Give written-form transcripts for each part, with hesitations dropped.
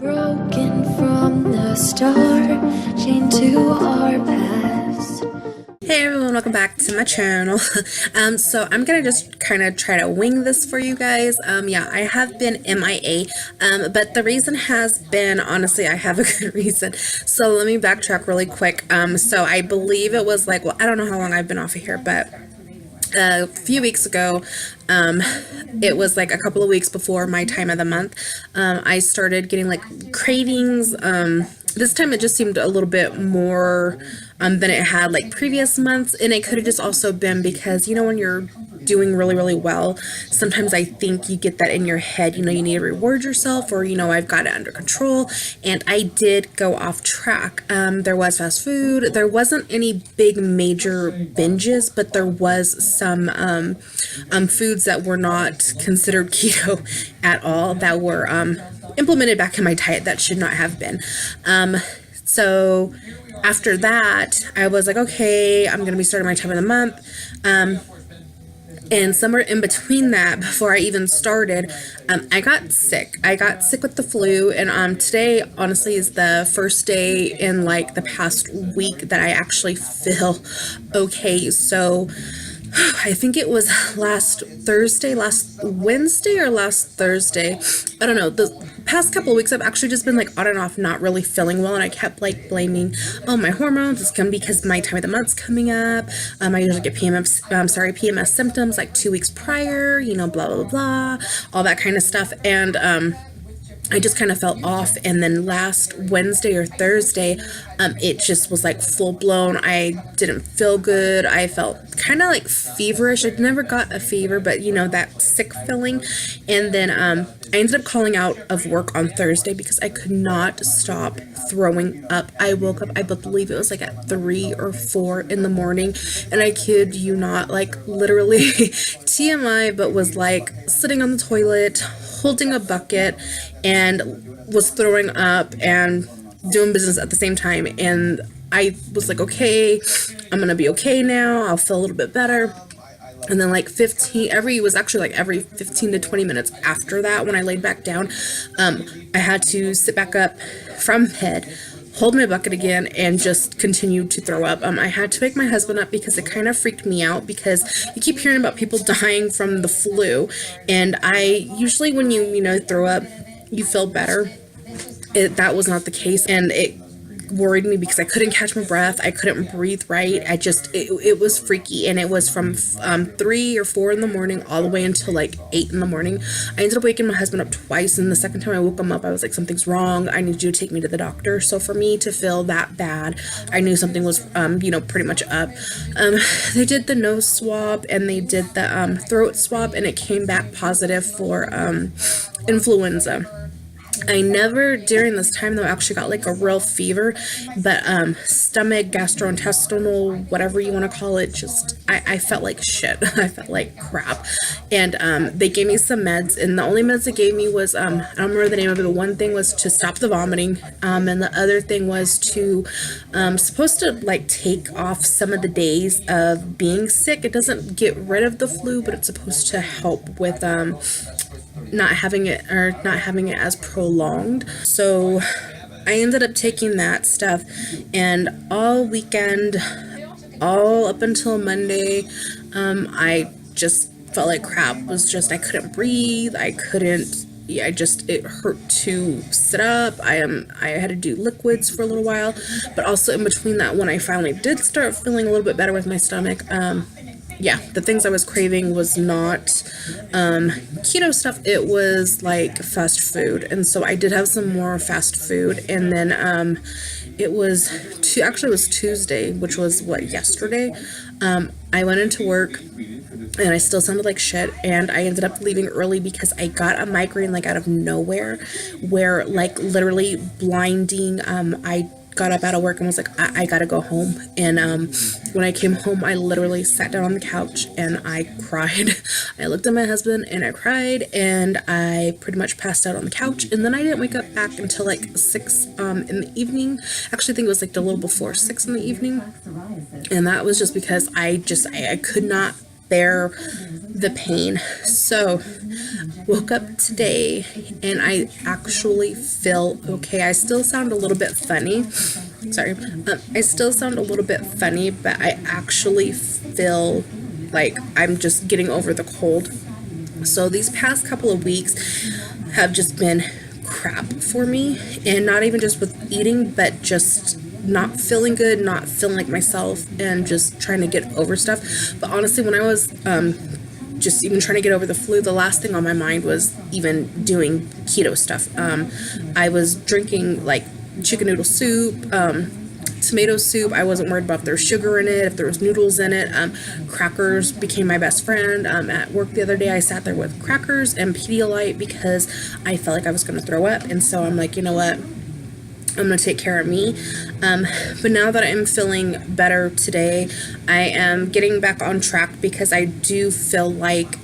Broken from the start, chained to our past. Hey everyone, welcome back to my channel. So I'm gonna just kind of try to wing this for you guys. Yeah, I have been MIA, but the reason has been, honestly, I have a good reason. So let me backtrack really quick. So I believe it was like, well, I don't know how long I've been off of here, but a few weeks ago, it was like a couple of weeks before my time of the month, I started getting like cravings. This time it just seemed a little bit more than it had like previous months, and it could have just also been because, you know, when you're doing really, really well, sometimes I think you get that in your head, you know, you need to reward yourself, or, you know, I've got it under control. And I did go off track. There was fast food. There wasn't any big major binges, but there was some foods that were not considered keto at all, that were implemented back in my diet that should not have been. So after that, I was like, okay, I'm going to be starting my time of the month. And somewhere in between that, before I even started, I got sick. I got sick with the flu, and today, honestly, is the first day in like the past week that I actually feel okay. So I think it was last Wednesday or last Thursday. I don't know. The past couple of weeks I've actually just been like on and off, not really feeling well, and I kept like blaming, oh, my hormones. It's coming because my time of the month's coming up. I usually get PMS symptoms like 2 weeks prior, you know, blah blah blah, all that kind of stuff. And I just kind of felt off, and then last Wednesday or Thursday, it just was like full blown. I didn't feel good. I felt kind of like feverish. I'd never got a fever, but you know, that sick feeling. And then I ended up calling out of work on Thursday because I could not stop throwing up. I woke up, I believe it was like at 3 or 4 in the morning, and I kid you not, like literally TMI, but was like sitting on the toilet holding a bucket and was throwing up and doing business at the same time. And I was like, okay, I'm gonna be okay now, I'll feel a little bit better. And then like every 15 to 20 minutes after that, when I laid back down, I had to sit back up from bed, hold my bucket again, and just continue to throw up. I had to wake my husband up because it kind of freaked me out, because you keep hearing about people dying from the flu, and I usually, when you know, throw up, you feel better. That was not the case, and it worried me because I couldn't catch my breath. I couldn't breathe right. It was freaky, and it was from 3 or 4 in the morning all the way until like 8 in the morning. I ended up waking my husband up twice, and the second time I woke him up, I was like, something's wrong. I need you to take me to the doctor. So for me to feel that bad, I knew something was, you know, pretty much up. They did the nose swab, and they did the throat swab, and it came back positive for influenza. I never, during this time though, actually got like a real fever, but stomach, gastrointestinal, whatever you want to call it, just I felt like shit. I felt like crap. And they gave me some meds, and the only meds they gave me was I don't remember the name of it, but one thing was to stop the vomiting, and the other thing was to supposed to like take off some of the days of being sick. It doesn't get rid of the flu, but it's supposed to help with not having it as prolonged. So I ended up taking that stuff, and all weekend, all up until Monday, I just felt like crap. It was just, I couldn't breathe. It hurt to sit up. I had to do liquids for a little while, but also in between that, when I finally did start feeling a little bit better with my stomach, yeah, the things I was craving was not keto stuff. It was like fast food. And so I did have some more fast food. And then it was Tuesday, which was yesterday. I went into work, and I still sounded like shit, and I ended up leaving early because I got a migraine like out of nowhere, where like literally blinding. I got up out of work and was like, I gotta go home. And when I came home, I literally sat down on the couch and I cried. I looked at my husband and I cried, and I pretty much passed out on the couch. And then I didn't wake up back until like 6 in the evening. Actually, I think it was like a little before 6 in the evening, and that was just because I could not bear the pain. So woke up today and I actually feel okay. I still sound a little bit funny. Sorry. I still sound a little bit funny, but I actually feel like I'm just getting over the cold. So these past couple of weeks have just been crap for me, and not even just with eating, but just not feeling good, not feeling like myself, and just trying to get over stuff. But honestly, when I was just even trying to get over the flu, the last thing on my mind was even doing keto stuff. I was drinking like chicken noodle soup, tomato soup. I wasn't worried about if there was sugar in it, if there was noodles in it. Crackers became my best friend. At work the other day, I sat there with crackers and Pedialyte because I felt like I was going to throw up. And so I'm like, you know what? I'm going to take care of me. But now that I'm feeling better today, I am getting back on track because I do feel like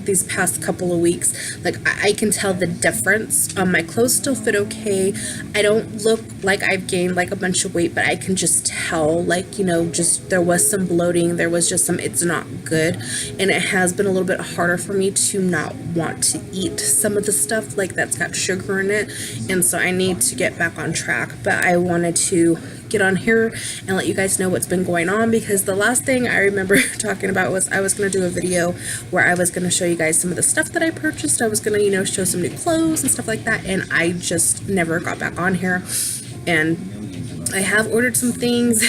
these past couple of weeks, like I can tell the difference. My clothes still fit okay. I don't look like I've gained like a bunch of weight, but I can just tell, like, you know, just there was some bloating, there was just some, it's not good. And it has been a little bit harder for me to not want to eat some of the stuff like that's got sugar in it. And so I need to get back on track. But I wanted to get on here and let you guys know what's been going on, because the last thing I remember talking about was I was going to do a video where I was going to show you guys some of the stuff that I purchased. I was going to, you know, show some new clothes and stuff like that, and I just never got back on here. And I have ordered some things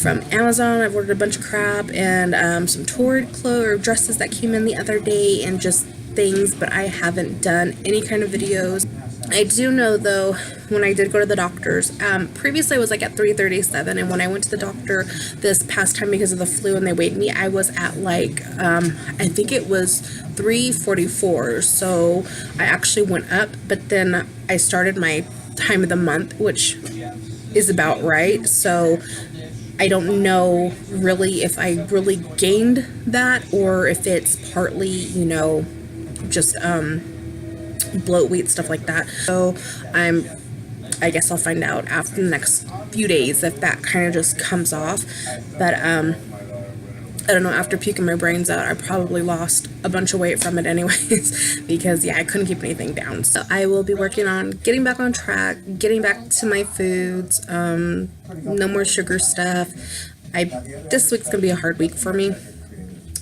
from Amazon. I've ordered a bunch of crap and some Torrid clothes or dresses that came in the other day and just things, but I haven't done any kind of videos. I do know though, when I did go to the doctor's, previously I was like at 337, and when I went to the doctor this past time because of the flu and they weighed me, I was at like, I think it was 344, so I actually went up, but then I started my time of the month, which is about right, so I don't know really if I really gained that or if it's partly, you know, just bloat weight, stuff like that. So I guess I'll find out after the next few days if that kind of just comes off. But I don't know, after puking my brains out, I probably lost a bunch of weight from it anyways, because yeah, I couldn't keep anything down. So I will be working on getting back on track, getting back to my foods, no more sugar stuff. This week's gonna be a hard week for me.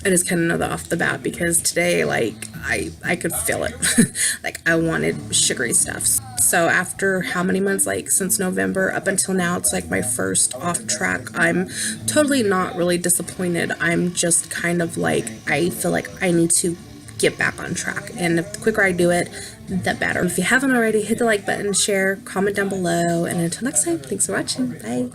I just kind of know that off the bat, because today, like, I could feel it. Like, I wanted sugary stuff. So after how many months, like since November up until now, it's like my first off track. I'm totally not really disappointed. I'm just kind of like, I feel like I need to get back on track. And the quicker I do it, the better. If you haven't already, hit the like button, share, comment down below. And until next time, thanks for watching. Bye.